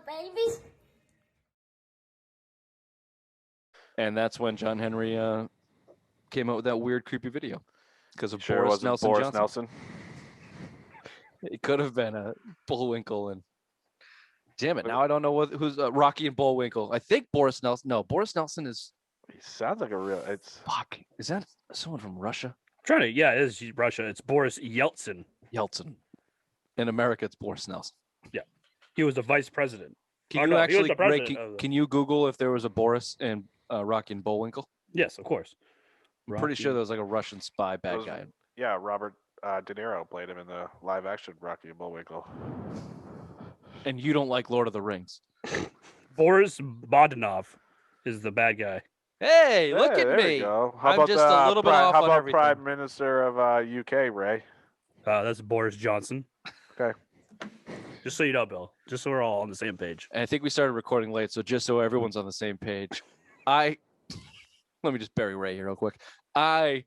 babies. And that's when John Henry came out with that weird, creepy video because of Sure, Boris Nelson Boris Johnson. Nelson. It could have been a Bullwinkle and. Damn it! Now I don't know who's Rocky and Bullwinkle. I think Boris Nelson. No, Boris Nelson is. He sounds like a real. It's Fuck. Is that someone from Russia? Yeah, it is Russia. It's Boris Yeltsin. Yeltsin. In America, it's Boris Nelson. Yeah, he was the vice president. Can you actually, Ray, can you Google if there was a Boris and Rocky and Bullwinkle? Yes, of course. I'm pretty sure there was like a Russian spy bad guy. Yeah, Robert De Niro played him in the live-action Rocky and Bullwinkle. And you don't like Lord of the Rings. Boris Badenov is the bad guy. Hey, look at there me. You go. I'm just a little bit off how on about everything. Prime Minister of UK, Ray? That's Boris Johnson. Okay. Just so you know, Bill. Just so we're all on the same page. And I think we started recording late, so just so everyone's on the same page, let me just bury Ray here real quick. I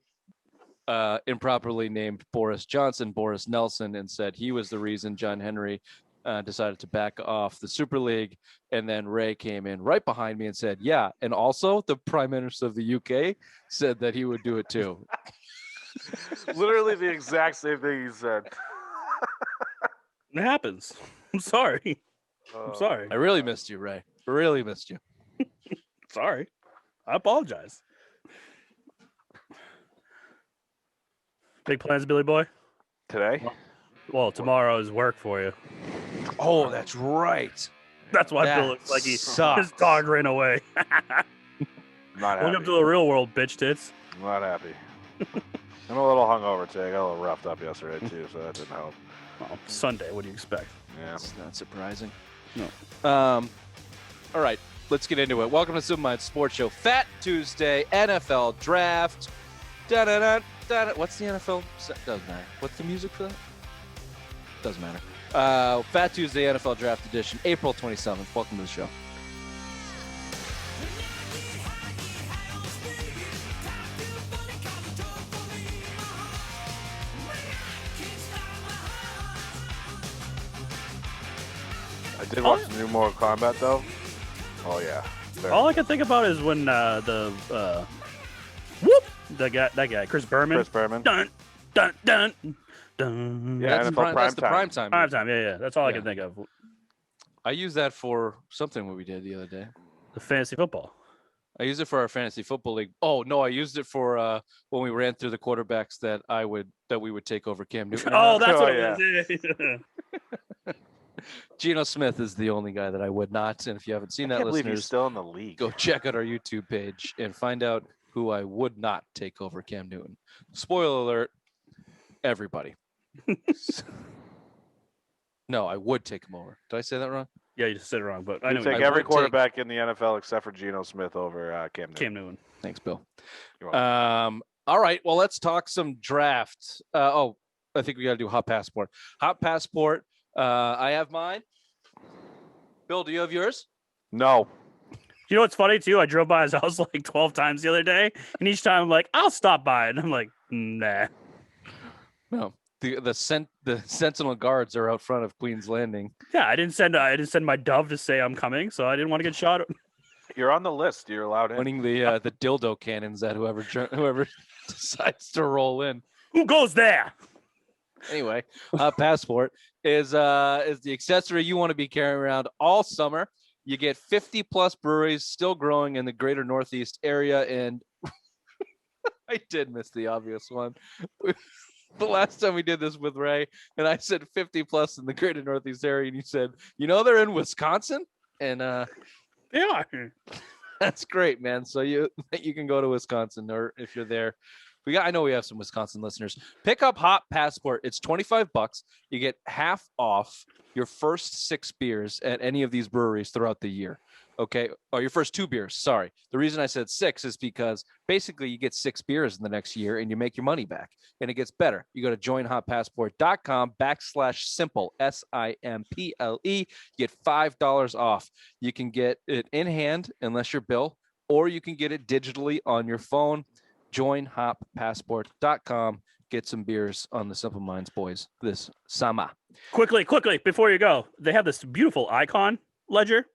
improperly named Boris Johnson Boris Nelson and said he was the reason John Henry decided to back off the Super League, and then Ray came in right behind me and said, yeah, and also the Prime Minister of the UK said that he would do it too. Literally the exact same thing he said. It happens. I'm sorry. I'm sorry. I really missed you, Ray. Really missed you. Sorry. I apologize. Big plans, Billy Boy? Today? Well, tomorrow is work for you. Oh, that's right. That's why That Bill looks like his sucks. dog ran away. Not happy. Welcome to the real world, bitch tits. Not happy. I'm a little hungover today. I got a little roughed up yesterday, too, so that didn't help. Well, Sunday, what do you expect? Yeah. That's not surprising. No. All right, let's get into it. Welcome to Super Mind Sports Show. Fat Tuesday, NFL Draft. Da-da-da, da-da. What's the NFL? Doesn't matter. What's the music for that? Doesn't matter. Fat Tuesday, NFL Draft Edition, April 27th. Welcome to the show. I did watch the new Mortal Kombat, though. Oh, yeah. All I can think about is when whoop, that guy, Chris Berman. Chris Berman. Dun, dun, dun, dun. Yeah, NFL that's the Primetime. prime time. Prime time, yeah. That's all I can think of. I used that for something we did the other day. The fantasy football. I used it for our fantasy football league. Oh no, I used it for when we ran through the quarterbacks that we would take over Cam Newton. Oh, that's what yeah. it is. Geno Smith is the only guy that I would not. And if you haven't seen I that, can't believe he's listeners, still in the league. go check out our YouTube page and find out who I would not take over Cam Newton. Spoiler alert, everybody. No, I would take him over. Did I say that wrong? Yeah, you just said it wrong, but I You know take you every would quarterback in the NFL except for Geno Smith over Cam Newton. Cam Newton. Thanks, Bill. You're welcome. All right. Well, let's talk some draft. I think we got to do Hot Passport. Hot Passport. I have mine. Bill, do you have yours? No. You know what's funny too? I drove by his house like 12 times the other day, and each time I'm like, I'll stop by, and I'm like, nah. No. The Sentinel guards are out front of Queen's Landing. Yeah, I didn't send my dove to say I'm coming, so I didn't want to get shot. You're on the list. You're allowed in. Pointing the dildo cannons at whoever decides to roll in. Who goes there? Anyway, Passport is the accessory you want to be carrying around all summer. You get 50 plus breweries still growing in the greater Northeast area, and I did miss the obvious one. The last time we did this with Ray, and I said 50 plus in the greater Northeast area, and you said, they're in Wisconsin, and They are. that's great, man. So you can go to Wisconsin, or if you're there, I know we have some Wisconsin listeners. Pick up Hot Passport. It's $25. You get half off your first 6 beers at any of these breweries throughout the year. Okay. Or your first 2 beers. Sorry. The reason I said 6 is because basically you get 6 beers in the next year and you make your money back, and it gets better. You go to joinhotpassport.com/simple, SIMPLE. You get $5 off. You can get it in hand unless you're Bill, or you can get it digitally on your phone. Joinhoppassport.com. Get some beers on the Simple Minds boys this summer. Quickly, before you go, they have this beautiful icon ledger.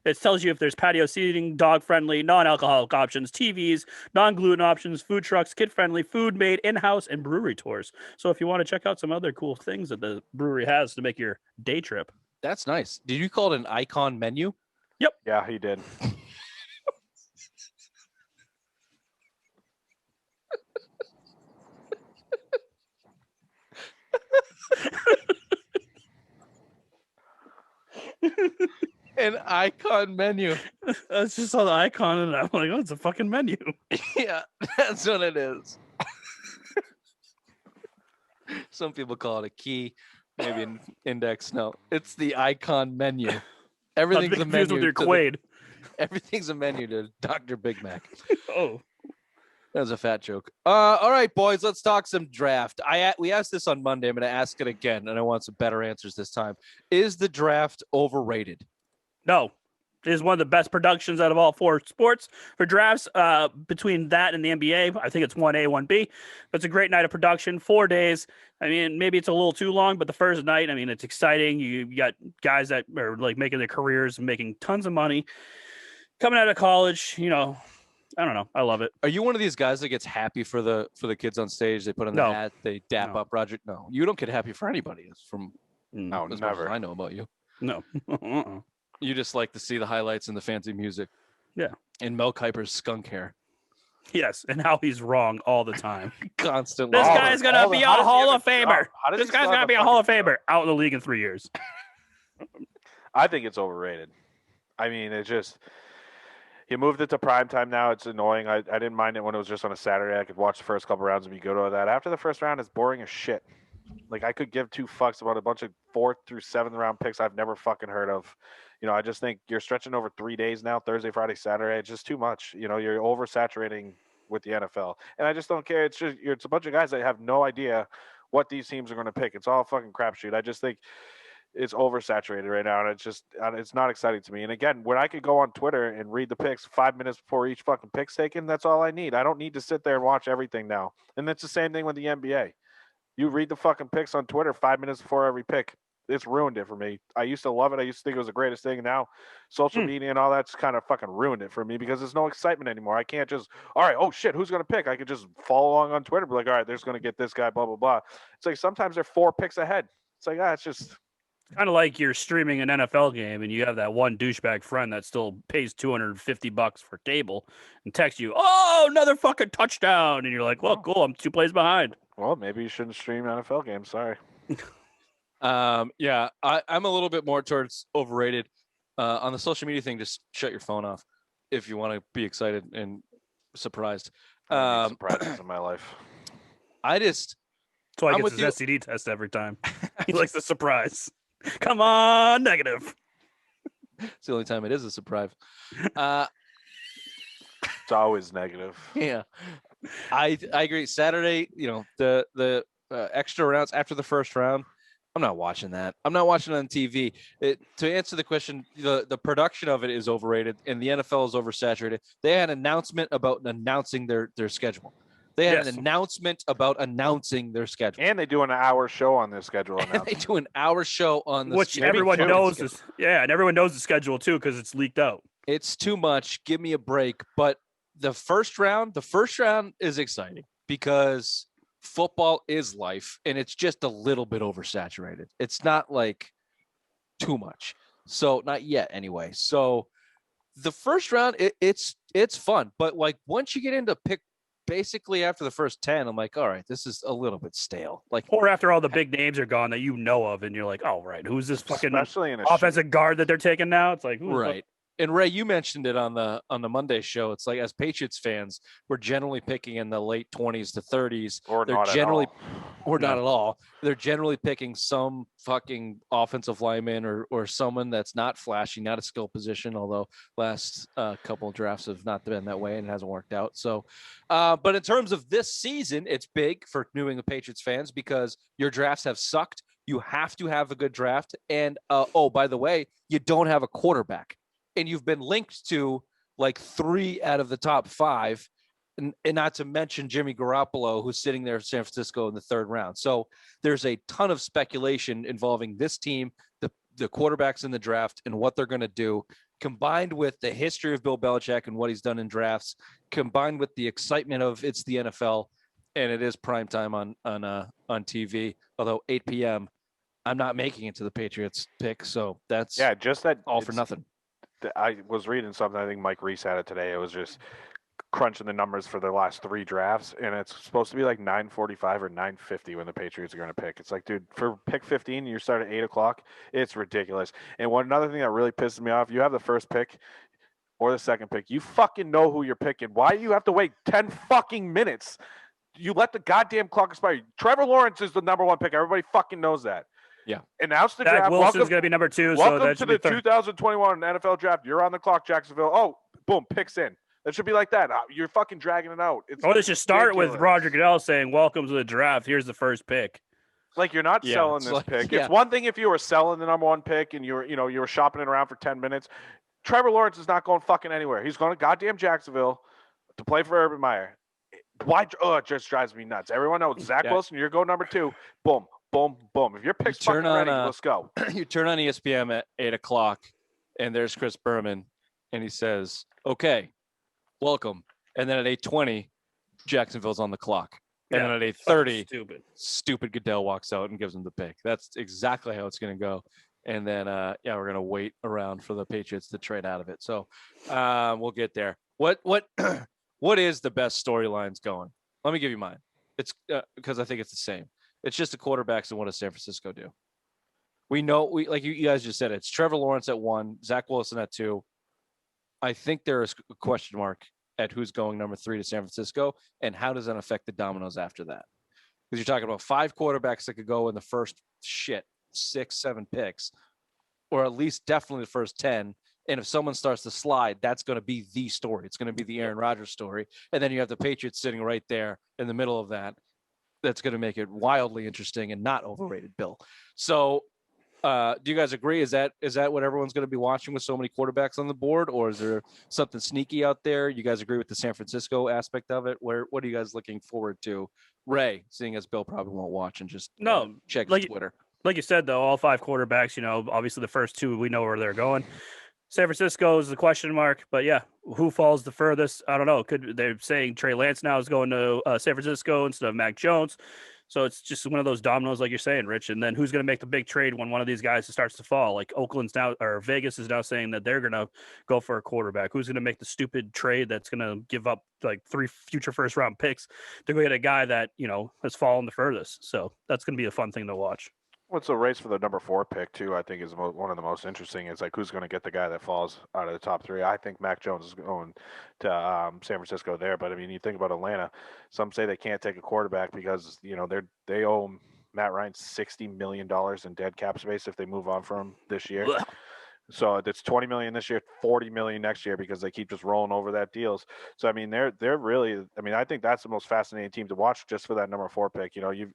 It tells you if there's patio seating, dog-friendly, non-alcoholic options, TVs, non-gluten options, food trucks, kid-friendly, food made in-house, and brewery tours. So if you want to check out some other cool things that the brewery has to make your day trip. That's nice. Did you call it an icon menu? Yeah, he did. An icon menu. I just saw the icon and I'm like, oh, it's a fucking menu. Yeah, that's what it is. Some people call it a key, maybe an index. No, it's the icon menu. Everything's a Confused menu. with your to Quaid. everything's a menu to Dr. Big Mac. Oh, That was a fat joke. All right, boys, let's talk some draft. We asked this on Monday. I'm going to ask it again, and I want some better answers this time. Is the draft overrated? no. It is one of the best productions out of all four sports for drafts. Between that and the NBA, I think it's 1A, 1B. But it's a great night of production, 4 days. I mean, maybe it's a little too long, but the first night, I mean, it's exciting. You got guys that are like making their careers and making tons of money. Coming out of college, you know, I don't know. I love it. Are you one of these guys that gets happy for the kids on stage? They put on the No. hat, they dap No. up Roger. No, you don't get happy for anybody. It's from No, as much as never. I know about you. No. You just like to see the highlights and the fancy music. Yeah. And Mel Kiper's skunk hair Yes, and how he's wrong all the time. constantly. This All guy's the- going to all the- be a how does he Hall have of a job? Famer. How does This he guy's still going to have be a a Hall of fucking Famer. job? Out in the league in 3 years. I think it's overrated. I mean, it's just he moved it to prime time now. It's annoying. I didn't mind it when it was just on a Saturday. I could watch the first couple rounds and be good with that. After the first round, it's boring as shit. Like I could give two fucks about a bunch of 4th through 7th round picks I've never fucking heard of. You know, I just think you're stretching over 3 days now, Thursday, Friday, Saturday. It's just too much. You know, you're oversaturating with the NFL. And I just don't care. It's a bunch of guys that have no idea what these teams are going to pick. It's all a fucking crapshoot. I just think it's oversaturated right now, and it's not exciting to me. And again, when I could go on Twitter and read the picks 5 minutes before each fucking pick's taken, that's all I need. I don't need to sit there and watch everything now. And that's the same thing with the NBA. You read the fucking picks on Twitter 5 minutes before every pick. It's ruined it for me. I used to love it. I used to think it was the greatest thing. And now social media and all that's kind of fucking ruined it for me because there's no excitement anymore. I can't just, all right, oh shit, who's going to pick? I could just follow along on Twitter, be like, all right, there's going to get this guy, blah, blah, blah. It's like sometimes they're 4 picks ahead. It's like, it's just. Kind of like you're streaming an NFL game and you have that one douchebag friend that still pays $250 for cable and texts you, oh, another fucking touchdown. And you're like, well, cool. I'm 2 plays behind. Well, maybe you shouldn't stream NFL games. Sorry. Yeah, I'm a little bit more towards overrated. On the social media thing, just shut your phone off if you want to be excited and surprised. I need surprises in my life. I just That's why I'm he with gets his STD test every time. He likes the surprise. Come on, negative. it's the only time it is a surprise. It's always negative. Yeah, I agree. Saturday, you know, the extra rounds after the first round, I'm not watching that. I'm not watching it on TV. To answer the question, the production of it is overrated, and the NFL is oversaturated. They had an announcement about announcing their schedule. They had Yes. an announcement about announcing their schedule. And they do an hour show on their schedule. And they do an hour show on the Which schedule. everyone two. knows is, yeah, and everyone knows the schedule too because it's leaked out. It's too much. Give me a break. But the first round is exciting because football is life, and it's just a little bit oversaturated. It's not like too much. So not yet anyway. So the first round, it's fun. But like once you get into pick, basically after the first 10, I'm like, all right, this is a little bit stale. Like, Or after all the big names are gone that you know of, and you're like, oh, right, who's this fucking Especially in a offensive guard that they're taking now? It's like, who the fuck- right. And Ray, you mentioned it on the Monday show. It's like as Patriots fans, we're generally picking in the late 20s to 30s. or They're not generally at all. or not No. at all. They're generally picking some fucking offensive lineman or someone that's not flashy, not a skill position, although last couple of drafts have not been that way and it hasn't worked out. So, but in terms of this season, it's big for New England Patriots fans because your drafts have sucked. You have to have a good draft. And, oh, by the way, you don't have a quarterback. And you've been linked to like 3 out of the top 5. And not to mention Jimmy Garoppolo, who's sitting there in San Francisco in the 3rd round. So there's a ton of speculation involving this team, the the quarterbacks in the draft and what they're going to do, combined with the history of Bill Belichick and what he's done in drafts, combined with the excitement of it's the NFL and it is prime time on TV. Although 8 p.m., I'm not making it to the Patriots pick, so that's just that all for nothing. I was reading something. I think Mike Reese had it today. It was just crunching the numbers for the last 3 drafts, and it's supposed to be like 9:45 or 9:50 when the Patriots are going to pick. It's like, dude, for pick 15, you start at 8 o'clock. It's ridiculous. And another thing that really pisses me off, you have the first pick or the second pick. You fucking know who you're picking. Why do you have to wait 10 fucking minutes? You let the goddamn clock expire. Trevor Lawrence is the number 1 pick. Everybody fucking knows that. Yeah. Announce the Zach draft. Wilson's going to be number 2. Welcome so to the 2021 NFL draft. You're on the clock, Jacksonville. Oh, boom, picks in. That should be like that. You're fucking dragging it out. They should start with Roger Goodell saying, "Welcome to the draft. Here's the first pick." Like, you're not selling this pick. Yeah. It's one thing if you were selling the number 1 pick and you were shopping it around for 10 minutes. Trevor Lawrence is not going fucking anywhere. He's going to goddamn Jacksonville to play for Urban Meyer. Why? Oh, it just drives me nuts. Everyone knows Zach Wilson. You're going number 2. Boom. Boom, boom. If your pick's fucking ready, let's go. You turn on ESPN at 8 o'clock, and there's Chris Berman, and he says, "Okay, welcome." And then at 8:20, Jacksonville's on the clock. And then at 8:30, stupid Goodell walks out and gives him the pick. That's exactly how it's going to go. And then, we're going to wait around for the Patriots to trade out of it. So we'll get there. What is the best storylines going? Let me give you mine. It's because I think it's the same. It's just the quarterbacks and what does San Francisco do? We know, like you guys just said, it's Trevor Lawrence at 1, Zach Wilson at 2. I think there is a question mark at who's going number 3 to San Francisco, and how does that affect the dominoes after that? Because you're talking about 5 quarterbacks that could go in the first 6, 7 picks, or at least definitely the first 10. And if someone starts to slide, that's going to be the story. It's going to be the Aaron Rodgers story. And then you have the Patriots sitting right there in the middle of that. That's going to make it wildly interesting and not overrated, Bill. So do you guys agree? Is that what everyone's going to be watching with so many quarterbacks on the board, or is there something sneaky out there? You guys agree with the San Francisco aspect of it? What are you guys looking forward to? Ray, seeing as Bill probably won't watch and just check his Twitter. Like you said, though, all 5 quarterbacks, obviously the first 2, we know where they're going. San Francisco is the question mark, but who falls the furthest? I don't know. They're saying Trey Lance now is going to San Francisco instead of Mac Jones. So it's just one of those dominoes, like you're saying, Rich. And then who's going to make the big trade when one of these guys starts to fall? Like Vegas is now saying that they're going to go for a quarterback. Who's going to make the stupid trade that's going to give up like 3 future first round picks to go get a guy that, has fallen the furthest? So that's going to be a fun thing to watch. What's the race for the number 4 pick too? I think is one of the most interesting. Is like who's going to get the guy that falls out of the top 3. I think Mac Jones is going to San Francisco there. But I mean, you think about Atlanta. Some say they can't take a quarterback because they owe Matt Ryan $60 million in dead cap space if they move on from him this year. So it's $20 million this year, $40 million next year because they keep just rolling over that deals. So I mean, they're really. I mean, I think that's the most fascinating team to watch just for that number 4 pick.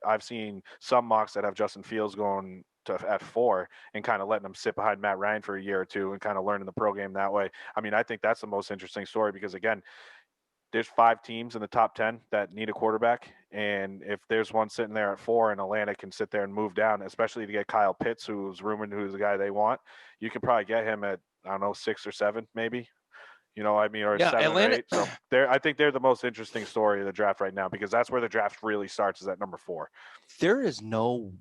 I've seen some mocks that have Justin Fields going at 4 and kind of letting him sit behind Matt Ryan for a year or 2 and kind of learning the pro game that way. I mean, I think that's the most interesting story because again, there's 5 teams in the top 10 that need a quarterback. And if there's one sitting there at 4 and Atlanta can sit there and move down, especially to get Kyle Pitts, who's rumored who's the guy they want, you can probably get him at, 6 or 7, maybe, or 7 Atlanta, or 8. So I think they're the most interesting story of the draft right now because that's where the draft really starts is at number 4. There is no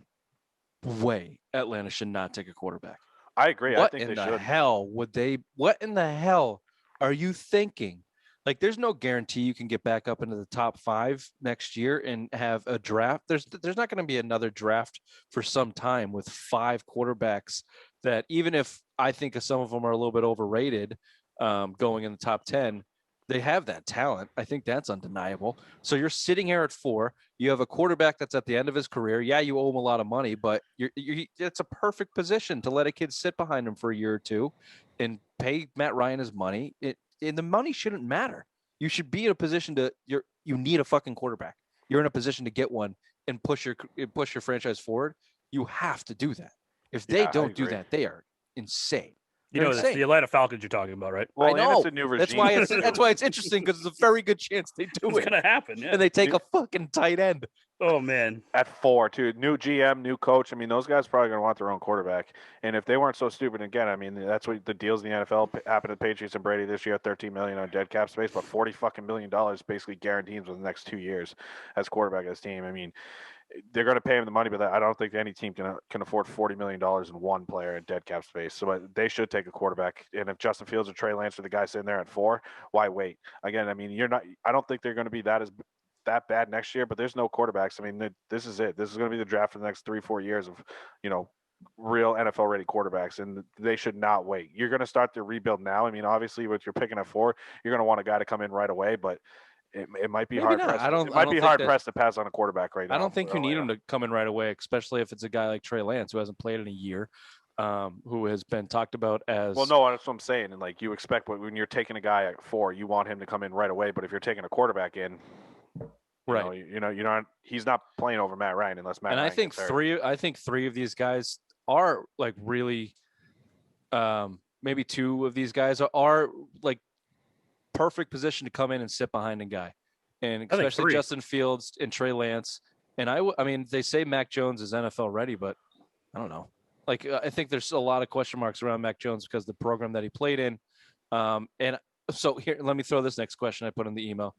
way Atlanta should not take a quarterback. I agree. I think they should. What in the hell are you thinking? Like, there's no guarantee you can get back up into the top 5 next year and have a draft. There's not going to be another draft for some time with 5 quarterbacks that, even if I think some of them are a little bit overrated going in the top 10, they have that talent. I think that's undeniable. So you're sitting here at 4. You have a quarterback that's at the end of his career. Yeah, you owe him a lot of money, but it's a perfect position to let a kid sit behind him for a year or 2 and pay Matt Ryan his money. And the money shouldn't matter. You should be in a position you need a fucking quarterback. You're in a position to get one and push your franchise forward. You have to do that. If they don't do that, they are insane. It's the Atlanta Falcons you're talking about, right? Well, I know. It's a new regime. That's why it's interesting because it's a very good chance they do It's going to happen. Yeah. And they take a fucking tight end. Oh man. At 4, too. New GM, new coach. I mean, those guys probably going to want their own quarterback. And if they weren't so stupid, again, I mean, that's what the deals in the NFL happened to the Patriots and Brady this year, $13 million on dead cap space, but $40 fucking million basically guaranteed for the next 2 years as quarterback of this team. I mean, they're going to pay him the money, but I don't think any team can afford $40 million in one player in dead cap space. So they should take a quarterback. And if Justin Fields or Trey Lance are the guy sitting there at 4, why wait? Again, I mean, I don't think they're going to be that bad next year, but there's no quarterbacks. I mean, this is it. This is going to be the draft for the next 3-4 years of, real NFL ready quarterbacks, and they should not wait. You're going to start the rebuild now. I mean, obviously, with you're picking at 4, you're going to want a guy to come in right away, but it might be Maybe hard not. pressed. I don't- It I might don't be think hard that- pressed to pass on a quarterback right now. I don't think you need him to come in right away, especially if it's a guy like Trey Lance who hasn't played in a year, who has been talked about as. Well, no, that's what I'm saying. And like you expect when you're taking a guy at 4, you want him to come in right away. But if you're taking a quarterback in, Right. you're not. He's not playing over Matt Ryan unless Matt. And Ryan I think gets hurt. three. I think 3 of these guys are like really. Maybe 2 of these guys are like perfect position to come in and sit behind a guy, and I think especially 3. Justin Fields and Trey Lance. And I mean, they say Mac Jones is NFL ready, but I don't know. Like, I think there's a lot of question marks around Mac Jones because of the program that he played in. And so here, let me throw this next question I put in the email.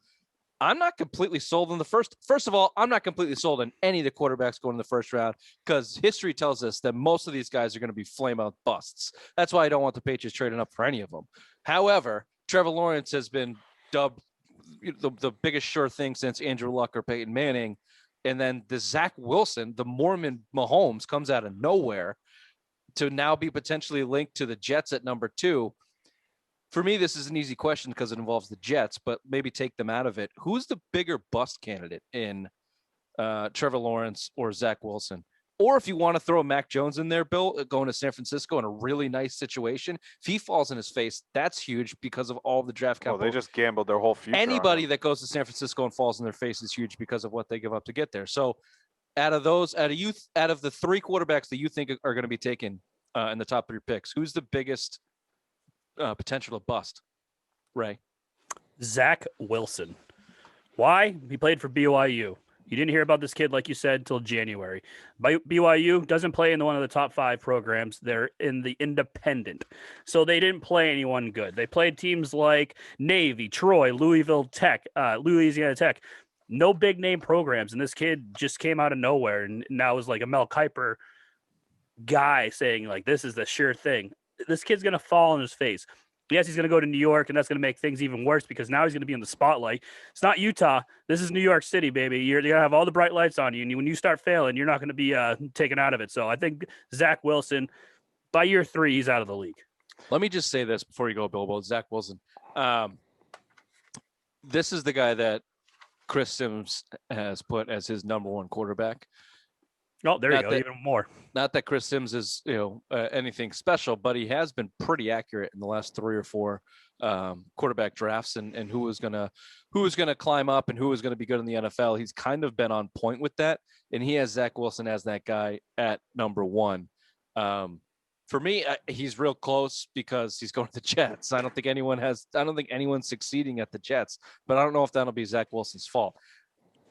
I'm not completely sold on the first. First of all, I'm not completely sold on any of the quarterbacks going in the first round because history tells us that most of these guys are going to be flame out busts. That's why I don't want the Patriots trading up for any of them. However, Trevor Lawrence has been dubbed the biggest sure thing since Andrew Luck or Peyton Manning. And then the Zach Wilson, the Mormon Mahomes, comes out of nowhere to now be potentially linked to the Jets at number 2. For me, this is an easy question because it involves the Jets, but maybe take them out of it. Who's the bigger bust candidate in Trevor Lawrence or Zach Wilson? Or if you want to throw Mac Jones in there, Bill, going to San Francisco in a really nice situation, if he falls in his face, that's huge because of all the draft capital. Well, they just gambled their whole future. Anybody that goes to San Francisco and falls in their face is huge because of what they give up to get there. So out of the 3 quarterbacks that you think are going to be taken in the top 3 picks, who's the biggest potential to bust? Ray. Zach Wilson. Why? He played for BYU. You didn't hear about this kid, like you said, till January. BYU doesn't play in one of the top 5 programs. They're in the independent. So they didn't play anyone good. They played teams like Navy, Troy, Louisiana Tech. No big name programs. And this kid just came out of nowhere and now is like a Mel Kiper guy saying, like, this is the sure thing. This kid's going to fall on his face. Yes, he's going to go to New York, and that's going to make things even worse because now he's going to be in the spotlight. It's not Utah. This is New York City, baby. You're going to have all the bright lights on you, and when you start failing, you're not going to be taken out of it. So I think Zach Wilson, by year 3, he's out of the league. Let me just say this before you go, Bill, about Zach Wilson. This is the guy that Chris Sims has put as his number 1 quarterback. Oh, there you go. Even more. Not that Chris Sims is, anything special, but he has been pretty accurate in the last 3 or 4 quarterback drafts and who was gonna climb up and who was gonna be good in the NFL. He's kind of been on point with that, and he has Zach Wilson as that guy at number 1. For me, he's real close because he's going to the Jets. I don't think anyone's succeeding at the Jets, but I don't know if that'll be Zach Wilson's fault.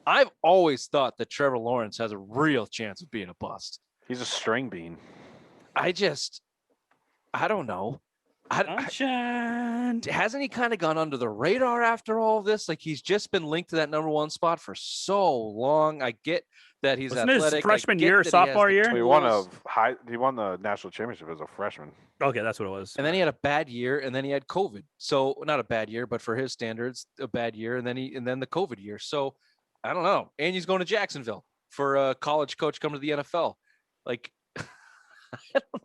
I've always thought that Trevor Lawrence has a real chance of being a bust. He's a string bean. I don't know. Hasn't he kind of gone under the radar after all of this? Like, he's just been linked to that number 1 spot for so long. I get that he's Wasn't athletic. His freshman year, sophomore year? He won the national championship as a freshman. Okay, that's what it was. And then he had a bad year, and then he had COVID. So not a bad year, but for his standards, a bad year, and then the COVID year. So I don't know. And he's going to Jacksonville for a college coach coming to the NFL. Like,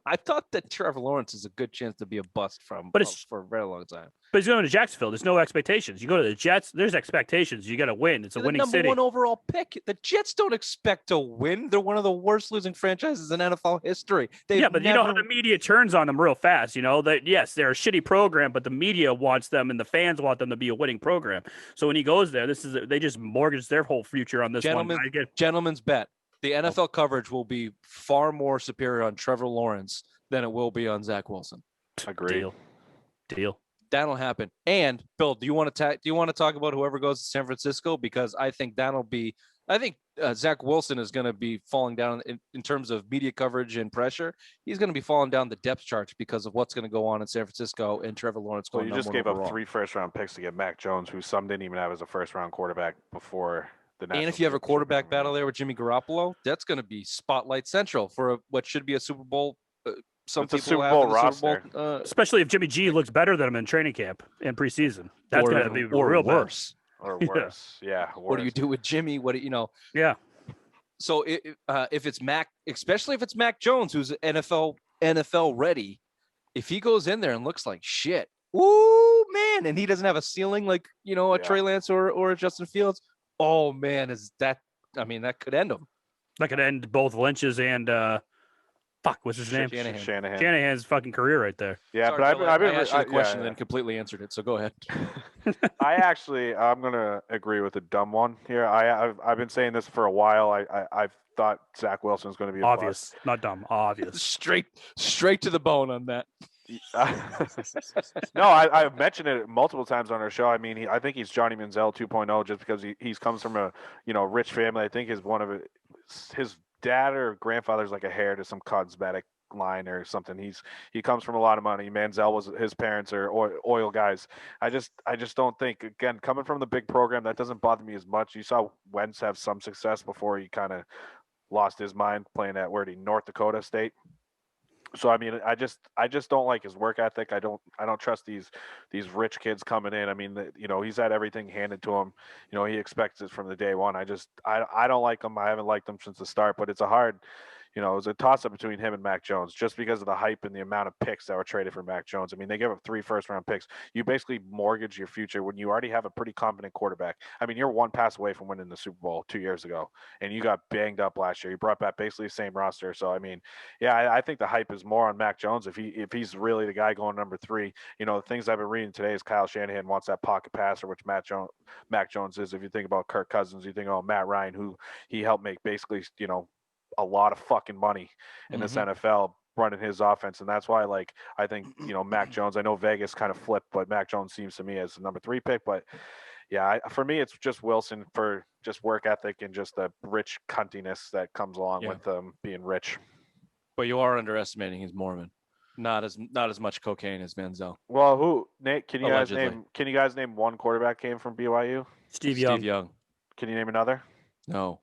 I thought that Trevor Lawrence is a good chance to be a bust for a very long time. But he's going to Jacksonville. There's no expectations. You go to the Jets, there's expectations. You got to win. It's a winning city. The number 1 overall pick. The Jets don't expect to win. They're one of the worst losing franchises in NFL history. But you know how the media turns on them real fast. You know that, yes, they're a shitty program, but the media wants them and the fans want them to be a winning program. So when he goes there, they just mortgage their whole future on this one. Gentlemen's bet. The NFL coverage will be far more superior on Trevor Lawrence than it will be on Zach Wilson. Agreed. Deal. That'll happen. And Bill, do you want to talk about whoever goes to San Francisco? Because I think that'll be I think Zach Wilson is going to be falling down in terms of media coverage and pressure. He's going to be falling down the depth charts because of what's going to go on in San Francisco and Trevor Lawrence Well, going you number just one gave overall. up 3 first-round picks to get Mac Jones, who some didn't even have as a first-round quarterback before the national. And if you have a championship quarterback game. battle there with Jimmy Garoppolo, that's going to be spotlight central for what should be a Super Bowl. Some It's a people Super have Bowl in the roster. Super Bowl, Especially if Jimmy G looks better than him in training camp and preseason. That's going to be real worse. Or Yeah. worse, yeah. Worse. What do you do with Jimmy? What do you know? Yeah. So if it's Mac, especially if it's Mac Jones, who's NFL ready, if he goes in there and looks like shit, ooh man, and he doesn't have a ceiling like a Trey Lance or a Justin Fields, oh man, that could end him. That could end both Lynch's and what's his name? Shanahan. Shanahan's fucking career right there. Yeah, Sorry, but Bill, I've been I asked you the question yeah. and then completely answered it. So go ahead. I'm gonna agree with the dumb one here. I've been saying this for a while. I've thought Zach Wilson's going to be a Obvious, not dumb. Obvious. Straight to the bone on that. No, I've mentioned it multiple times on our show. I mean, I think he's Johnny Manziel 2.0 just because he comes from a rich family. I think his dad or grandfather's like a heir to some cosmetic line or something. He comes from a lot of money. His parents are oil guys. I just don't think, again, coming from the big program, that doesn't bother me as much. You saw Wentz have some success before he kind of lost his mind playing at North Dakota State. So I mean, I just don't like his work ethic. I don't trust these rich kids coming in. I mean, he's had everything handed to him. He expects it from the day one. I don't like him. I haven't liked him since the start. But it's it was a toss up between him and Mac Jones just because of the hype and the amount of picks that were traded for Mac Jones. I mean, they gave up 3 first-round picks. You basically mortgage your future when you already have a pretty competent quarterback. I mean, you're one pass away from winning the Super Bowl 2 years ago, and you got banged up last year. You brought back basically the same roster. So I mean, yeah, I think the hype is more on Mac Jones if he's really the guy going number 3. The things I've been reading today is Kyle Shanahan wants that pocket passer, which Mac Jones is. If you think about Kirk Cousins, you think about Matt Ryan, who he helped make basically a lot of fucking money in this NFL running his offense. And that's why, I think, Mac Jones, I know Vegas kind of flipped, but Mac Jones seems to me as the number 3 pick. But yeah, for me, it's just Wilson for just work ethic and just the rich cuntiness that comes along with being rich. But you are underestimating his Mormon. Not as much cocaine as Manziel. Well, Nate, can you Allegedly. guys name one quarterback came from BYU? Steve Young. Can you name another? No.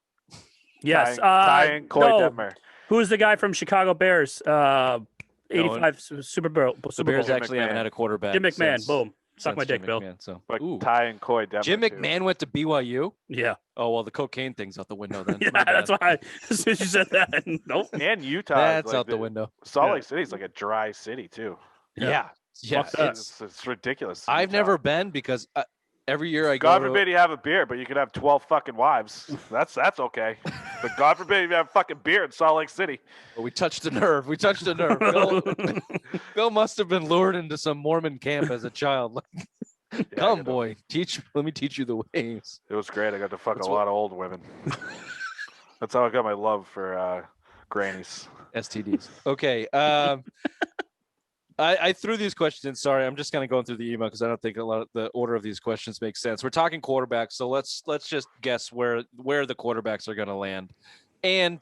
Yes. Ty and Coy Detmer. Who's the guy from Chicago Bears? 85 Super Bowl. The Bears actually haven't had a quarterback. Jim McMahon. Since, Boom. Suck my dick, Jim Bill. McMahon, so. But Ty and Coy Detmer. Jim McMahon went to BYU? Yeah. Oh, well, the cocaine thing's out the window then. Yeah, that's why. As soon as you said that, nope. And Utah. That's out the window. Salt Lake City's like a dry city, too. Yeah. It's ridiculous. I've never been because every year I go. God forbid you have a beer, but you could have 12 fucking wives. That's okay. But God forbid you have fucking beer in Salt Lake City. Well, we touched a nerve. Bill must have been lured into some Mormon camp as a child. Come, boy, let me teach you the ways. It was great. I got to fuck a lot of old women. That's how I got my love for grannies. STDs. Okay. I threw these questions in. Sorry, I'm just kind of going through the email because I don't think a lot of the order of these questions makes sense. We're talking quarterbacks, so let's just guess where the quarterbacks are going to land. And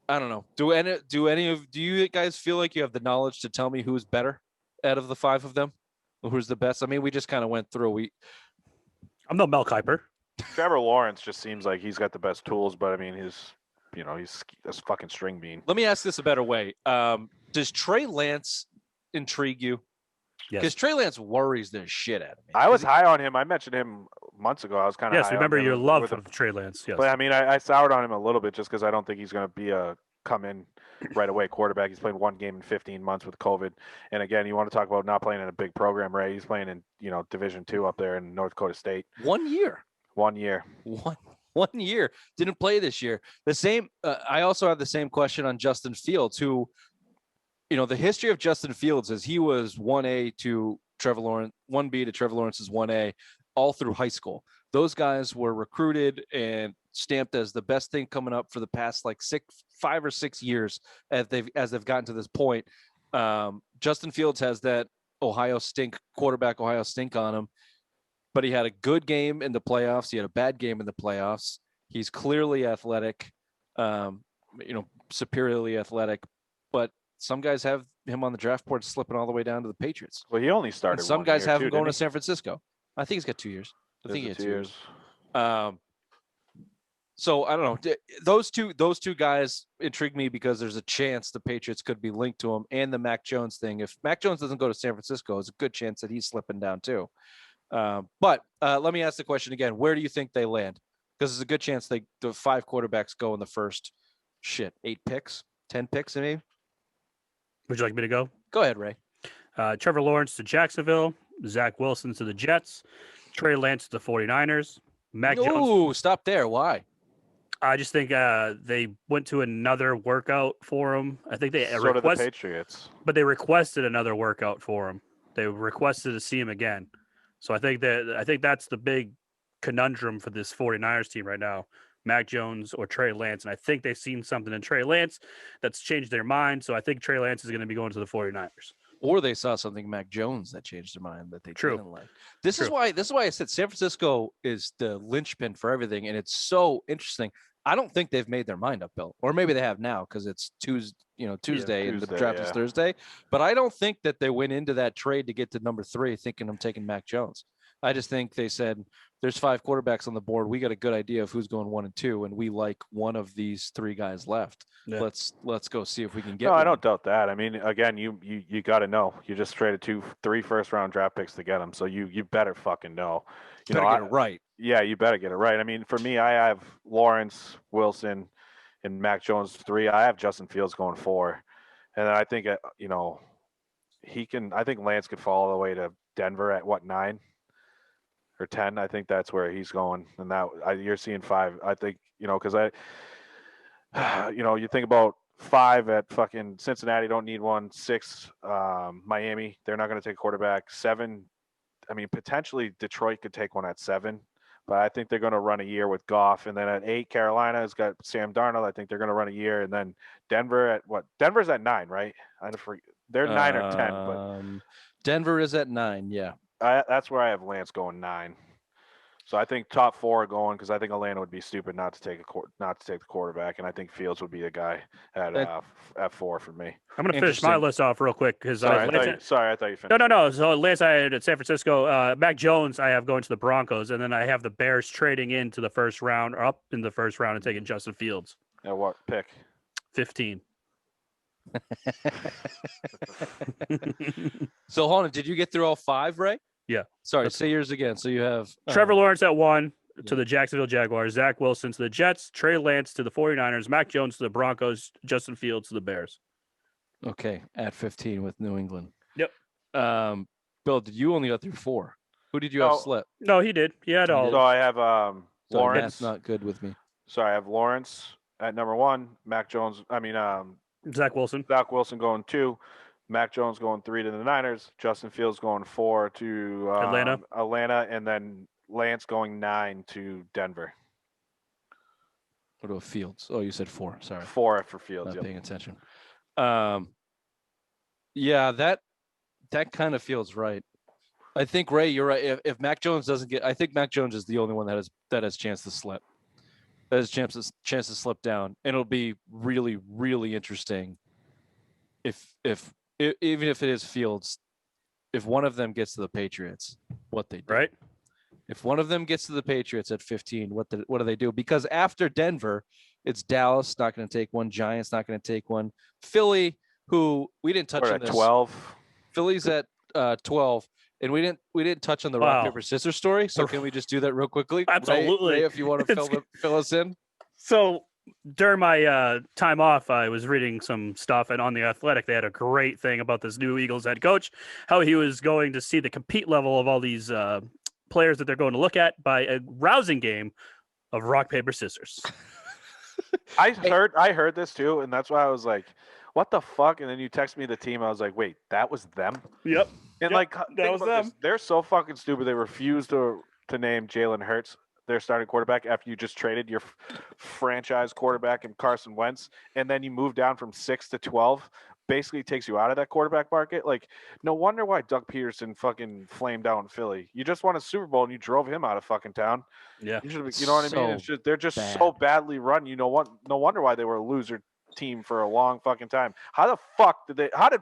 I don't know. Do you guys feel like you have the knowledge to tell me who's better out of the 5 of them? Who's the best? I mean, we just kind of went through. I'm no Mel Kiper. Trevor Lawrence just seems like he's got the best tools, but I mean, he's a fucking string bean. Let me ask this a better way. Does Trey Lance intrigue you? Because Yes. Trey Lance worries the shit out of me. I was high on him. I mentioned him months ago. I was kind of Yes, remember your love of Trey Lance. Yes. But I mean, I soured on him a little bit just because I don't think he's going to be a come in right away quarterback. He's played 1 game in 15 months with COVID. And again, you want to talk about not playing in a big program, right? He's playing in, Division II up there in North Dakota State. 1 year. 1 year. One year. Didn't play this year. The same. I also have the same question on Justin Fields, who, the history of Justin Fields is he was 1A to Trevor Lawrence, 1B to Trevor Lawrence's 1A all through high school. Those guys were recruited and stamped as the best thing coming up for the past 5 or 6 years as they've gotten to this point. Justin Fields has that Ohio stink on him, but he had a good game in the playoffs. He had a bad game in the playoffs. He's clearly athletic, superiorly athletic, but some guys have him on the draft board slipping all the way down to the Patriots. Well, he only started. And some 1 guys year have too, him going to didn't San Francisco. I think he's got 2 years. I he? think he Is had it 2 years. So I don't know. Those two guys intrigue me because there's a chance the Patriots could be linked to him, and the Mac Jones thing. If Mac Jones doesn't go to San Francisco, it's a good chance that he's slipping down too. But let me ask the question again: where do you think they land? Because there's a good chance the 5 quarterbacks go in the first 8 picks, 10 picks, maybe. Would you like me to go? Go ahead, Ray. Trevor Lawrence to Jacksonville, Zach Wilson to the Jets, Trey Lance to the 49ers, Mac Jones. Ooh, stop there. Why? I just think they went to another workout for him. I think they So did the Patriots. but they requested another workout for him. They requested to see him again. So I think that's the big conundrum for this 49ers team right now. Mac Jones or Trey Lance. And I think they've seen something in Trey Lance that's changed their mind. So I think Trey Lance is going to be going to the 49ers. Or they saw something Mac Jones that changed their mind that they didn't like. This True. is why I said San Francisco is the linchpin for everything, and it's so interesting. I don't think they've made their mind up, Bill, or maybe they have now because it's Tuesday, and the draft is Thursday. But I don't think that they went into that trade to get to number 3 thinking I'm taking Mac Jones. I just think they said there's 5 quarterbacks on the board. We got a good idea of who's going 1 and 2, and we like one of these 3 guys left. Yeah. Let's go see if we can get. No, I don't doubt that. I mean, again, you got to know. You just traded 3 first-round draft picks to get them, so you better fucking know. You better get it right. Yeah, you better get it right. I mean, for me, I have Lawrence, Wilson, and Mac Jones 3. I have Justin Fields going 4, and then I think he can. I think Lance could fall all the way to Denver at 9 or 10. I think that's where he's going, and you're seeing 5. I think because you think about 5 at fucking Cincinnati, don't need one. 6, Miami, they're not going to take a quarterback. 7, I mean, potentially Detroit could take one at 7, but I think they're going to run a year with Goff. And then at 8, Carolina's got Sam Darnold. I think they're going to run a year. And then Denver at what? Denver's at 9, right? They're 9 or 10. But Denver is at 9, yeah. That's where I have Lance going 9. So I think top 4 are going because I think Atlanta would be stupid not to take the quarterback, and I think Fields would be the guy at 4 for me. I'm going to finish my list off real quick because I thought you finished. No. So Lance, I had at San Francisco. Mac Jones, I have going to the Broncos, and then I have the Bears trading into the first round or up in the first round and taking Justin Fields. At what pick? 15. So hold on, did you get through all 5, Ray? Yeah. Sorry, say yours again. So you have Trevor Lawrence at 1 to the Jacksonville Jaguars, Zach Wilson to the Jets, Trey Lance to the 49ers, Mac Jones to the Broncos, Justin Fields to the Bears. Okay, at 15 with New England. Yep. Bill, did you only got through 4? Who did you have slip? No, he did. He had all. So I have Lawrence. That's not good with me. Sorry, I have Lawrence at number 1, Mac Jones. Zach Wilson. Zach Wilson going 2. Mac Jones going 3 to the Niners. Justin Fields going 4 to Atlanta, and then Lance going 9 to Denver. What about Fields? Oh, you said 4. Sorry. 4 for Fields. Not paying attention. Yeah, that kind of feels right. I think Ray, you're right. If Mac Jones doesn't get, I think Mac Jones is the only one that has chance to slip. That has chance to slip down, and it'll be really, really interesting. Even if it is Fields, if one of them gets to the Patriots, what they do. Right. If one of them gets to the Patriots at 15, what do they do? Because after Denver, it's Dallas not going to take one, Giants not going to take one, Philly, who we didn't touch on this. 12. Philly's at 12, and we didn't touch on the rock paper scissors story. So can we just do that real quickly? Absolutely. Ray, if you want to fill us in. So during my time off, I was reading some stuff, and on The Athletic, they had a great thing about this new Eagles head coach, how he was going to see the compete level of all these players that they're going to look at by a rousing game of rock, paper, scissors. I heard this too, and that's why I was like, what the fuck? And then you text me the team. I was like, wait, that was them? Yep. And that was them. They're so fucking stupid. They refused to name Jalen Hurts their starting quarterback after you just traded your franchise quarterback and Carson Wentz, and then you moved down from 6 to 12 basically takes you out of that quarterback market. Like, no wonder why Doug Peterson fucking flamed out in Philly. You just won a Super Bowl and you drove him out of fucking town. Yeah. You know what I mean? It's So just they're just bad. so badly run. You know what? No wonder why they were a loser team for a long fucking time. How the fuck did they? How did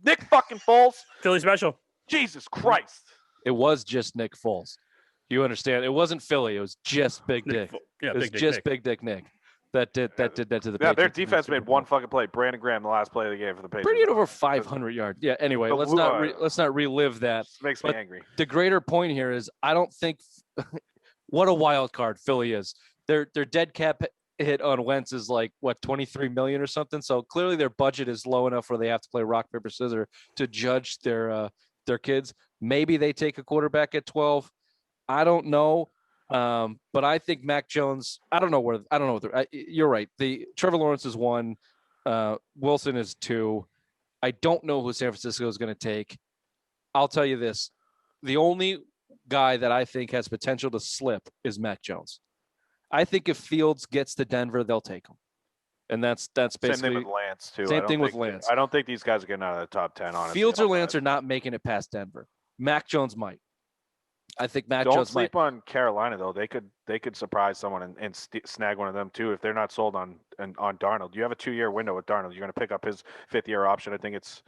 Nick fucking Foles? Philly special. Jesus Christ! It was just Nick Foles. You understand? It wasn't Philly. It was just Big Dick. Yeah, It was Big Dick just Nick. Big Dick Nick that did that to the Yeah, Patriots. their in the defense Super made Bowl. one fucking play. Brandon Graham, the last play of the game for the Patriots. Pretty over 500 yards. Yeah. Anyway, The let's Lu- not relive that. This makes me But angry. The greater point here is I don't think what a wild card Philly is. Their dead cap hit on Wentz is like what 23 million or something. So clearly their budget is low enough where they have to play rock paper scissors to judge their kids. Maybe they take a quarterback at 12. I don't know. But I think Mac Jones. I don't know. You're right. The Trevor Lawrence is 1. Wilson is 2. I don't know who San Francisco is going to take. I'll tell you this: the only guy that I think has potential to slip is Mac Jones. I think if Fields gets to Denver, they'll take him, and that's basically Same thing with Lance too. Same thing with Lance. I don't think these guys are getting out of the top 10. Honestly, Fields or Lance are not making it past Denver. Mac Jones might. I think Mac Don't Jones sleep might. on Carolina though. They could surprise someone and snag one of them too if they're not sold on Darnold. You have a 2-year window with Darnold. You're going to pick up his 5th-year option. I think it's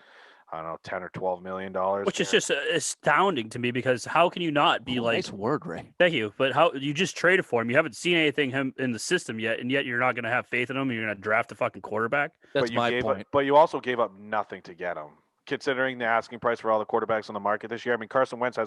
10 or 12 million dollars, Which is just astounding to me because how can you not be like? Nice word, Ray. Thank you, but how you just traded for him? You haven't seen anything him in the system yet, and yet you're not going to have faith in him. And you're going to draft a fucking quarterback. That's my point. But you also gave up nothing to get him. Considering the asking price for all the quarterbacks on the market this year, I mean, Carson Wentz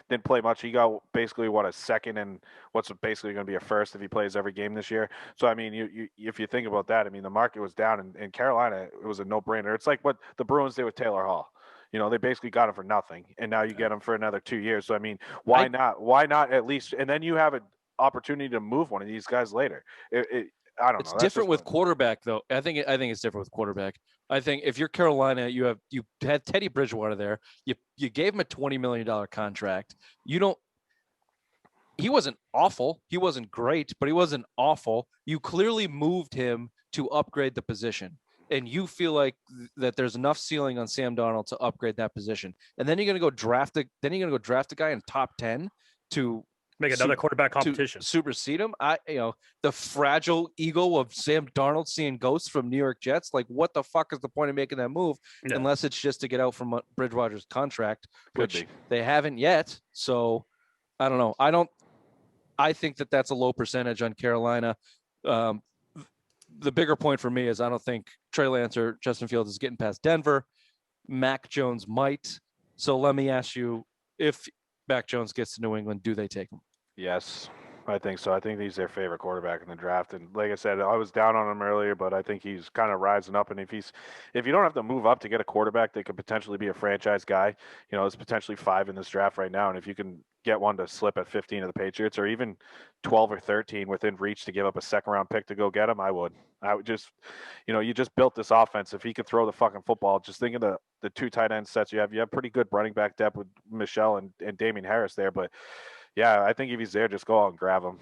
didn't play much. He got basically a second and what's basically going to be a first if he plays every game this year. So I mean, you if you think about that, I mean, the market was down, and in Carolina, it was a no-brainer. It's like what the Bruins did with Taylor Hall. You know, they basically got him for nothing, and now you get him for another 2 years. So I mean, why not? Why not at least? And then you have an opportunity to move one of these guys later. I don't know. It's That's different just with quarterback, though. I think it's different with quarterback. I think if you're Carolina, you had Teddy Bridgewater there. You gave him a $20 million contract. He wasn't awful. He wasn't great, but he wasn't awful. You clearly moved him to upgrade the position. And you feel like that there's enough ceiling on Sam Darnold to upgrade that position. And then you're going to go draft a guy in top 10 to Make another quarterback competition. Supersede him. The fragile ego of Sam Darnold seeing ghosts from New York Jets. Like, what the fuck is the point of making that move? Yeah. Unless it's just to get out from Bridgewater's contract, Could which be. they haven't yet. So I don't know. I think that's a low percentage on Carolina. The bigger point for me is I don't think Trey Lance or Justin Fields is getting past Denver. Mac Jones might. So let me ask you, if Mac Jones gets to New England, do they take him? Yes, I think so. I think he's their favorite quarterback in the draft. And like I said, I was down on him earlier, but I think he's kind of rising up. And if you don't have to move up to get a quarterback that could potentially be a franchise guy, there's potentially 5 in this draft right now. And if you can get one to slip at 15 of the Patriots, or even 12 or 13 within reach to give up a 2nd-round pick to go get him, I would just, you just built this offense. If he could throw the fucking football, just think of the 2 tight end sets you have. You have pretty good running back depth with Michelle and Damian Harris there, but yeah, I think if he's there, just go out and grab him.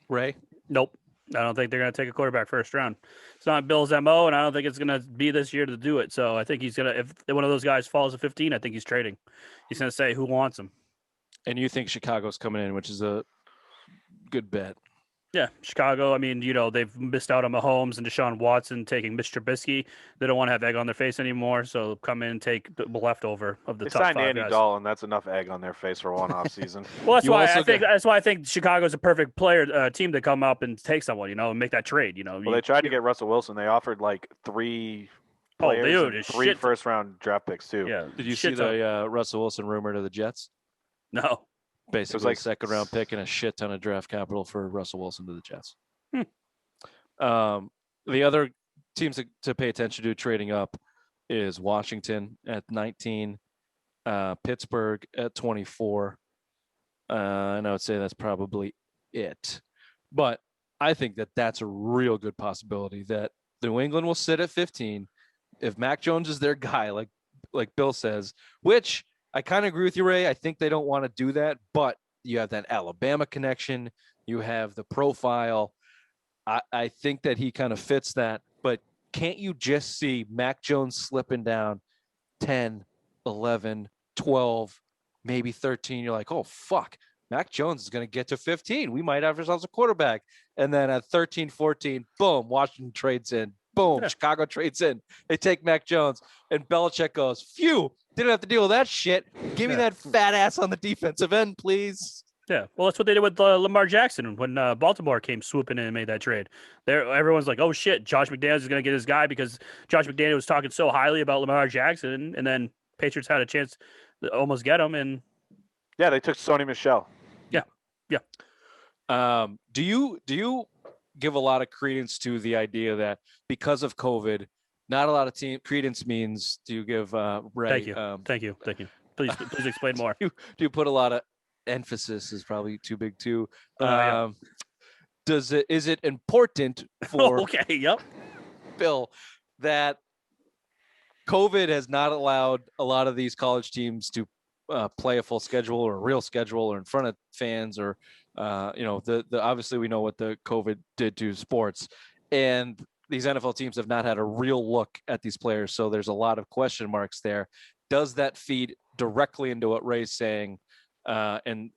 Ray? Nope. I don't think they're going to take a quarterback first round. It's not Bill's MO, and I don't think it's going to be this year to do it. So I think he's going to, if one of those guys falls to 15, I think he's trading. He's going to say who wants him. And you think Chicago's coming in, which is a good bet. Yeah, Chicago. I mean, they've missed out on Mahomes and Deshaun Watson taking Mr. Trubisky. They don't want to have egg on their face anymore, so come in and take the leftover of the top 5 guys. Andy Dalton. That's enough egg on their face for one off season. Well, that's why I think Chicago's a perfect team to come up and take someone, and make that trade. Well, they tried to get Russell Wilson. They offered like 3 players and 3 first-round draft picks too. Yeah. Did you see the Russell Wilson rumor to the Jets? No. Basically, like 2nd-round pick and a shit ton of draft capital for Russell Wilson to the Jets. The other teams to pay attention to trading up is Washington at 19, Pittsburgh at 24. And I would say that's probably it. But I think that's a real good possibility that New England will sit at 15 if Mac Jones is their guy, like Bill says, which – I kind of agree with you, Ray. I think they don't want to do that, but you have that Alabama connection. You have the profile. I think that he kind of fits that, but can't you just see Mac Jones slipping down 10, 11, 12, maybe 13? You're like, oh, fuck. Mac Jones is going to get to 15. We might have ourselves a quarterback. And then at 13, 14, boom, Washington trades in. Boom, Chicago trades in. They take Mac Jones. And Belichick goes, phew, didn't have to deal with that shit. Give me that fat ass on the defensive end, please. Yeah, well, that's what they did with Lamar Jackson when Baltimore came swooping in and made that trade. There, everyone's like, "Oh shit, Josh McDaniels is going to get his guy," because Josh McDaniels was talking so highly about Lamar Jackson, and then Patriots had a chance to almost get him, and Yeah, they took Sony Michel. Do you give a lot of credence to the idea that because of COVID, not a lot of team credence means? Do you give Ray? Thank you. Please explain more. Do you put a lot of emphasis? Is probably too big too. Yeah. Is it important for Okay, yep. Bill that COVID has not allowed a lot of these college teams to play a full schedule or a real schedule or in front of fans or the obviously we know what the COVID did to sports, and these NFL teams have not had a real look at these players, so there's a lot of question marks there. Does that feed directly into what Ray's saying and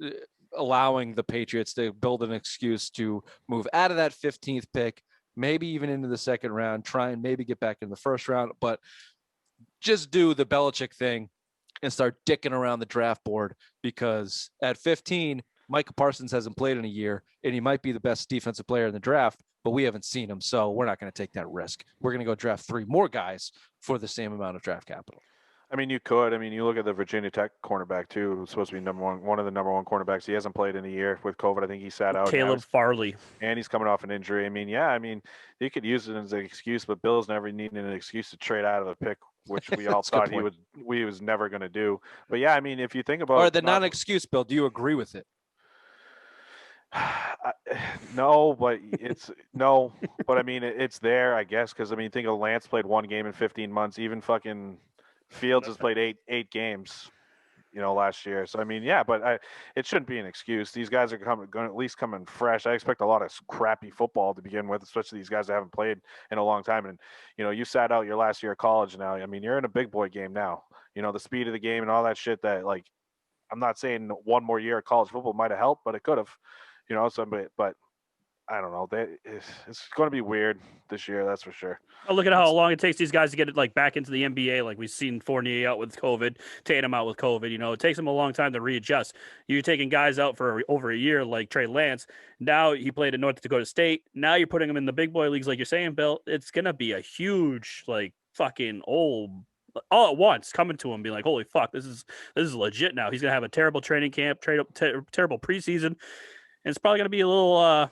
allowing the Patriots to build an excuse to move out of that 15th pick, maybe even into the second round, try and maybe get back in the first round, but just do the Belichick thing and start dicking around the draft board? Because at 15, Micah Parsons hasn't played in a year, and he might be the best defensive player in the draft, but we haven't seen him, so we're not going to take that risk. We're going to go draft 3 more guys for the same amount of draft capital. I mean, you could. I mean, you look at the Virginia Tech cornerback too, who's supposed to be one of the number 1 cornerbacks. He hasn't played in a year with COVID. I think he sat out. Caleb Farley. And he's coming off an injury. I mean, you could use it as an excuse, but Bill's never needed an excuse to trade out of a pick, which we all thought he was never going to do. But yeah, I mean, if you think about, or the non-excuse, Bill, do you agree with it? No, but but I mean, it's there, I guess, because I mean, think of Lance played 1 game in 15 months. Even fucking Fields has played eight games, last year. So I mean, yeah, but it shouldn't be an excuse. These guys are going to at least come in fresh. I expect a lot of crappy football to begin with, especially these guys that haven't played in a long time. And you sat out your last year of college now. I mean, you're in a big boy game now. The speed of the game and all that shit. That, like, I'm not saying 1 more year of college football might have helped, but it could have. But I don't know. It's going to be weird this year, that's for sure. Oh, look at how long it takes these guys to get it back into the NBA. Like, we've seen Fournier out with COVID, Tatum out with COVID. It takes them a long time to readjust. You're taking guys out for over a year, like Trey Lance. Now he played at North Dakota State. Now you're putting him in the big boy leagues, like you're saying, Bill. It's gonna be a huge, fucking old. All at once coming to him, being like, "Holy fuck, this is legit." Now he's gonna have a terrible training camp, terrible preseason. And it's probably going to be a little.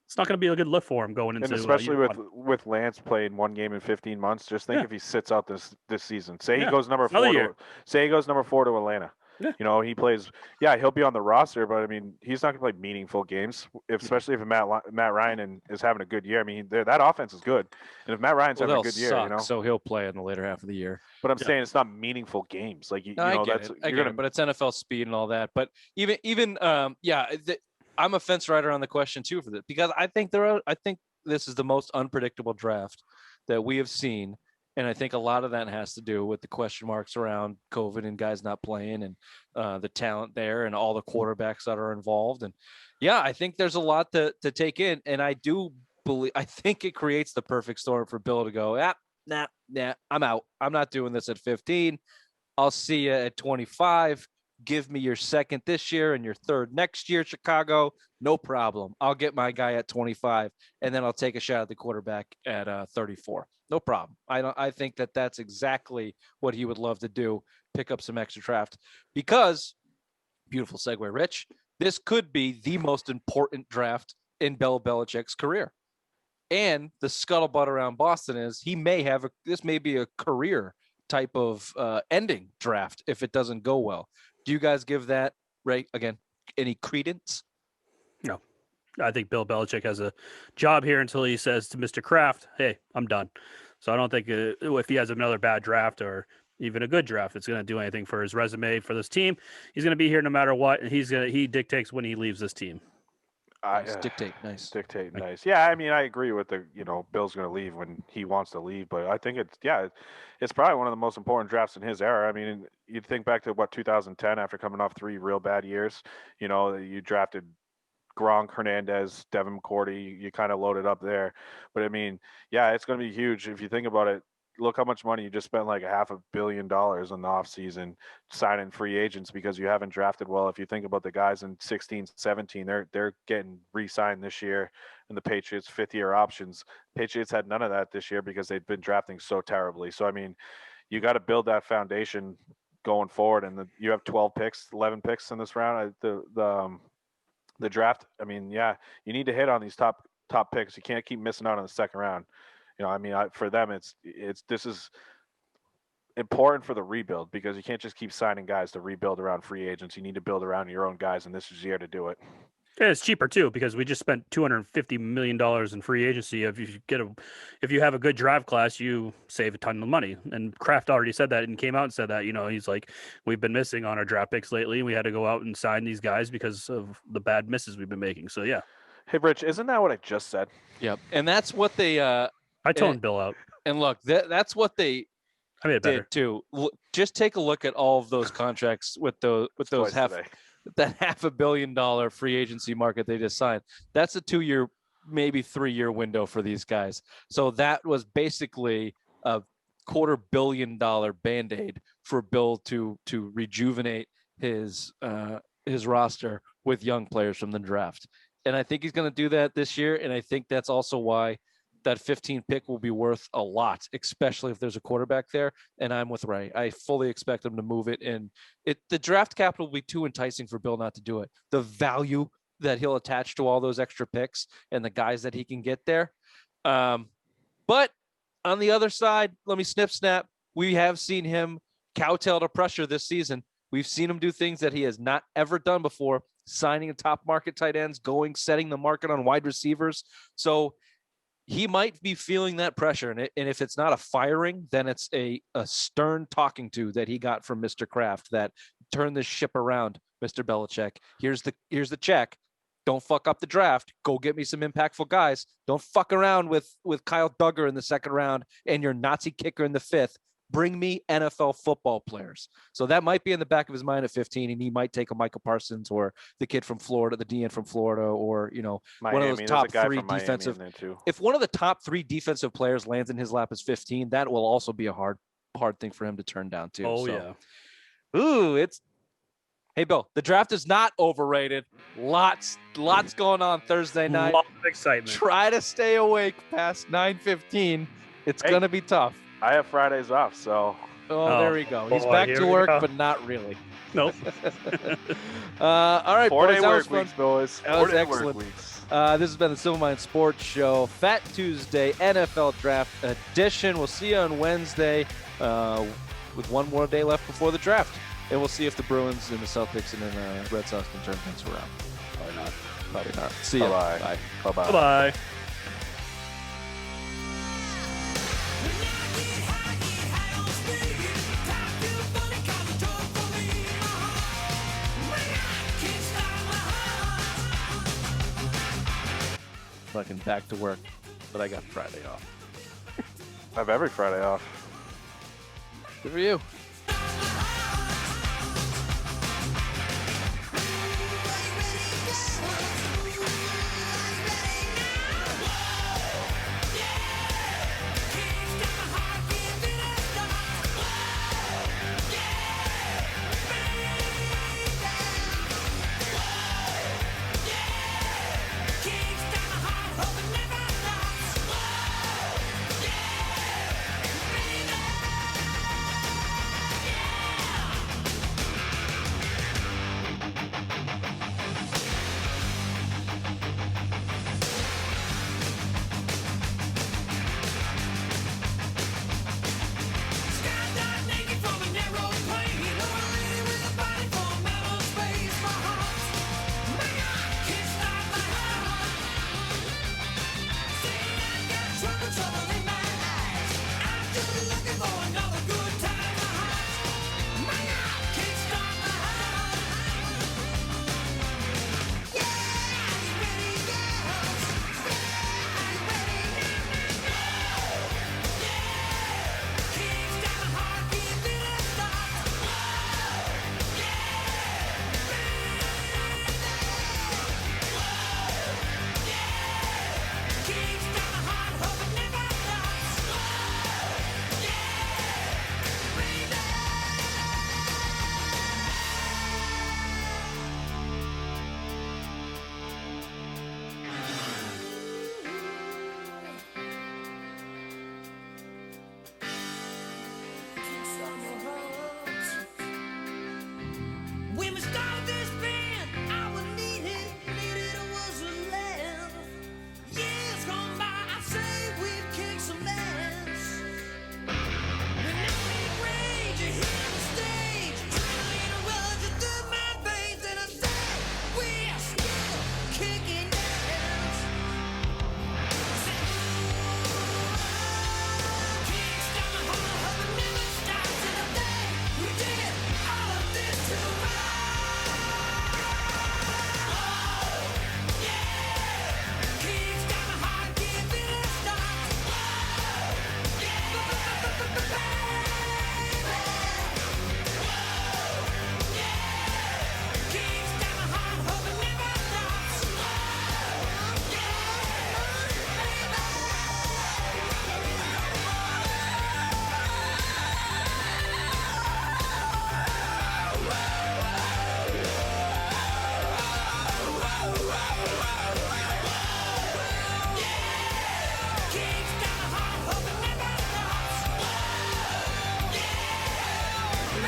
It's not going to be a good look for him going into. And especially with Lance playing 1 game in 15 months. Just think if he sits out this season. Say he goes number 4. Say he goes number 4 to Atlanta. Yeah. He plays. Yeah, he'll be on the roster, but I mean, he's not going to play meaningful games. Especially if Matt Ryan is having a good year. I mean, that offense is good, and if Matt Ryan's having a good year, so he'll play in the later half of the year. But I'm saying it's not meaningful games. Like I get it, but it's NFL speed and all that. But even I'm a fence rider on the question too for this, because I think this is the most unpredictable draft that we have seen. And I think a lot of that has to do with the question marks around COVID and guys not playing and the talent there and all the quarterbacks that are involved. And yeah, I think there's a lot to take in. And I think it creates the perfect storm for Bill to go, nah, I'm out. I'm not doing this at 15. I'll see you at 25. Give me your 2nd this year and your 3rd next year, Chicago. No problem. I'll get my guy at 25, and then I'll take a shot at the quarterback at 34. No problem. I think that's exactly what he would love to do. Pick up some extra draft, because beautiful segue, Rich. This could be the most important draft in Bill Belichick's career. And the scuttlebutt around Boston is this may be a career type of ending draft if it doesn't go well. Do you guys give that, Ray, again, any credence? No. I think Bill Belichick has a job here until he says to Mr. Kraft, "Hey, I'm done." So I don't think if he has another bad draft or even a good draft, it's going to do anything for his resume for this team. He's going to be here no matter what, and he dictates when he leaves this team. Dictate. Nice. Dictate nice. Yeah, I mean, I agree with the Bill's going to leave when he wants to leave, but I think it's probably one of the most important drafts in his era. I mean, you think back to 2010 after coming off 3 real bad years. You drafted Gronk, Hernandez, Devin McCourty. You kind of loaded up there, but I mean, yeah, it's going to be huge if you think about it. Look how much money you just spent, like $500 million in the offseason signing free agents because you haven't drafted well. If you think about the guys in 16, 17, they're getting re-signed this year, and the Patriots 5th-year options. Patriots had none of that this year because they've been drafting so terribly. So I mean, you got to build that foundation going forward, and you have 12 picks, 11 picks in this round. The draft. I mean, yeah, you need to hit on these top picks. You can't keep missing out on the second round. I mean, for them, this is important for the rebuild because you can't just keep signing guys to rebuild around free agents. You need to build around your own guys, and this is the year to do it. Yeah, it's cheaper too because we just spent $250 million in free agency. If you have a good draft class, you save a ton of money. And Kraft already said that and came out and said that. He's like, we've been missing on our draft picks lately. We had to go out and sign these guys because of the bad misses we've been making. So yeah. Hey, Rich, isn't that what I just said? Yep, and that's what they. I toned Bill out. And look, that's what they did too. Just take a look at all of those contracts with those that $500 million free agency market they just signed. That's a 2-year, maybe 3-year window for these guys. So that was basically a $250 million Band-Aid for Bill to rejuvenate his roster with young players from the draft. And I think he's going to do that this year. And I think that's also why that 15 pick will be worth a lot, especially if there's a quarterback there. And I'm with Ray. I fully expect him to move it. And the draft capital will be too enticing for Bill not to do it. The value that he'll attach to all those extra picks and the guys that he can get there. But on the other side, let me snap. We have seen him kowtow to pressure this season. We've seen him do things that he has not ever done before, signing top market tight ends, setting the market on wide receivers. So he might be feeling that pressure. And if it's not a firing, then it's a stern talking to that he got from Mr. Kraft that turn this ship around, Mr. Belichick. Here's the check. Don't fuck up the draft. Go get me some impactful guys. Don't fuck around with Kyle Duggar in the 2nd round and your Nazi kicker in the 5th. Bring me NFL football players. So that might be in the back of his mind at 15, and he might take a Michael Parsons or the kid from Florida, the DN from Florida, or Miami. One of those top 3 defensive. Too. If one of the top 3 defensive players lands in his lap as 15, that will also be a hard thing for him to turn down too. Oh yeah. Ooh, Hey Bill, the draft is not overrated. Lots going on Thursday night. Lot of excitement. Try to stay awake past 9:15. It's gonna be tough. I have Fridays off, so. Oh, there we go. He's back to work, but not really. Nope. All right, 4-day boys. Work weeks, boys. That was 4-day excellent. work weeks. This has been the Silver Mind Sports Show, Fat Tuesday NFL Draft Edition. We'll see you on Wednesday with one more day left before the draft. And we'll see if the Bruins and the Celtics and then the Red Sox can turn things around. Probably not. See you. Bye. Bye-bye. Bye-bye. Fucking back to work, but I got Friday off. I have every Friday off. Good for you.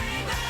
Lay down.